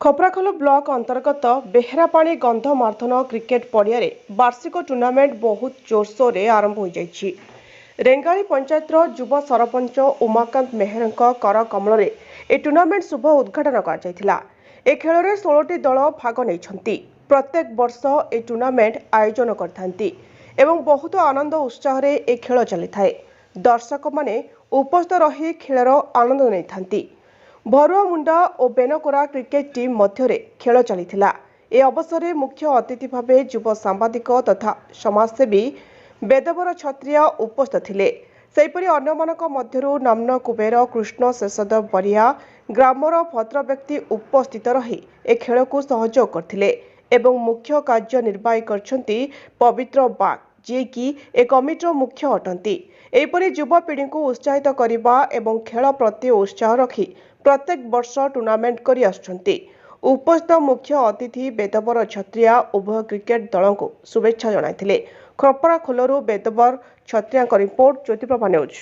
Khaprakhol block ଅନ୍ତର୍ଗତ ବେହେରାପାଣି Gandhamardan cricket ପଡ଼ିଆରେ ବାର୍ଷିକ ଟୁର୍ଣ୍ଣାମେଣ୍ଟ ବହୁତ ଜୋରସୋରରେ ଆରମ୍ଭ ହୋଇଯାଇଛି। ରେଙ୍ଗାଳି ପଞ୍ଚାୟତର ଯୁବ ସରପଞ୍ଚ ଉମାକାନ୍ତ ମେହେରଙ୍କ କର କମଳରେ ଏହି ଟୁର୍ଣ୍ଣାମେଣ୍ଟ ଶୁଭ ଉଦ୍ଘାଟନ କରାଯାଇଥିଲା। ଏ ଖେଳରେ 16ଟି ଦଳ ଭାଗ ନେଇଛନ୍ତି। ପ୍ରତ୍ୟେକ ବର୍ଷ ଏହି ଟୁର୍ଣ୍ଣାମେଣ୍ଟ ଆୟୋଜନ କରିଥାନ୍ତି ଏବଂ ବହୁତ ଆନନ୍ଦ ଉତ୍ସାହରେ ଏ ଖେଳ ଚାଲିଥାଏ। ଦର୍ଶକମାନେ ଉପସ୍ଥିତ ରହି ଖେଳର ଆନନ୍ଦ ନେଇଥାନ୍ତି। ଭରୁଆମୁଣ୍ଡା ଓ ବେନକୋରା କ୍ରିକେଟ ଟିମ୍ ମଧ୍ୟରେ ଖେଳ ଚାଲିଥିଲା। ଏ ଅବସରରେ ମୁଖ୍ୟ ଅତିଥି ଭାବେ ଯୁବ ସାମ୍ବାଦିକ ତଥା ସମାଜସେବୀ ବେଦବର ଛତ୍ରିଆ ଉପସ୍ଥିତ ଥିଲେ। ସେହିପରି ଅନ୍ୟମାନଙ୍କ ମଧ୍ୟରୁ ନମ୍ନ କୁବେର କୃଷ୍ଣ ଶେଷଦେବ ବରିଆ ଗ୍ରାମର ଭଦ୍ରବ୍ୟକ୍ତି ଉପସ୍ଥିତ ରହି ଏ ଖେଳକୁ ସହଯୋଗ କରିଥିଲେ ଏବଂ ମୁଖ୍ୟ କାର୍ଯ୍ୟନିର୍ବାହୀ କରିଛନ୍ତି ପବିତ୍ର ବାଗ, ଯିଏକି ଏ କମିଟିର ମୁଖ୍ୟ ଅଟନ୍ତି। ଏହିପରି ଯୁବପିଢ଼ିଙ୍କୁ ଉତ୍ସାହିତ କରିବା ଏବଂ ଖେଳ ପ୍ରତି ଉତ୍ସାହ ରଖି ପ୍ରତ୍ୟେକ ବର୍ଷ ଟୁର୍ଣ୍ଣାମେଣ୍ଟ କରି ଆସୁଛନ୍ତି। ଉପସ୍ଥିତ ମୁଖ୍ୟ ଅତିଥି ବେଦବର ଛତ୍ରିଆ ଉଭୟ କ୍ରିକେଟ ଦଳଙ୍କୁ ଶୁଭେଚ୍ଛା ଜଣାଇଥିଲେ। ଖପ୍ରାଖୋଲରୁ ବେଦବର ଛତ୍ରିଆଙ୍କ ରିପୋର୍ଟ, ଜ୍ୟୋତିପ୍ରଭା ନ୍ୟୁଜ୍।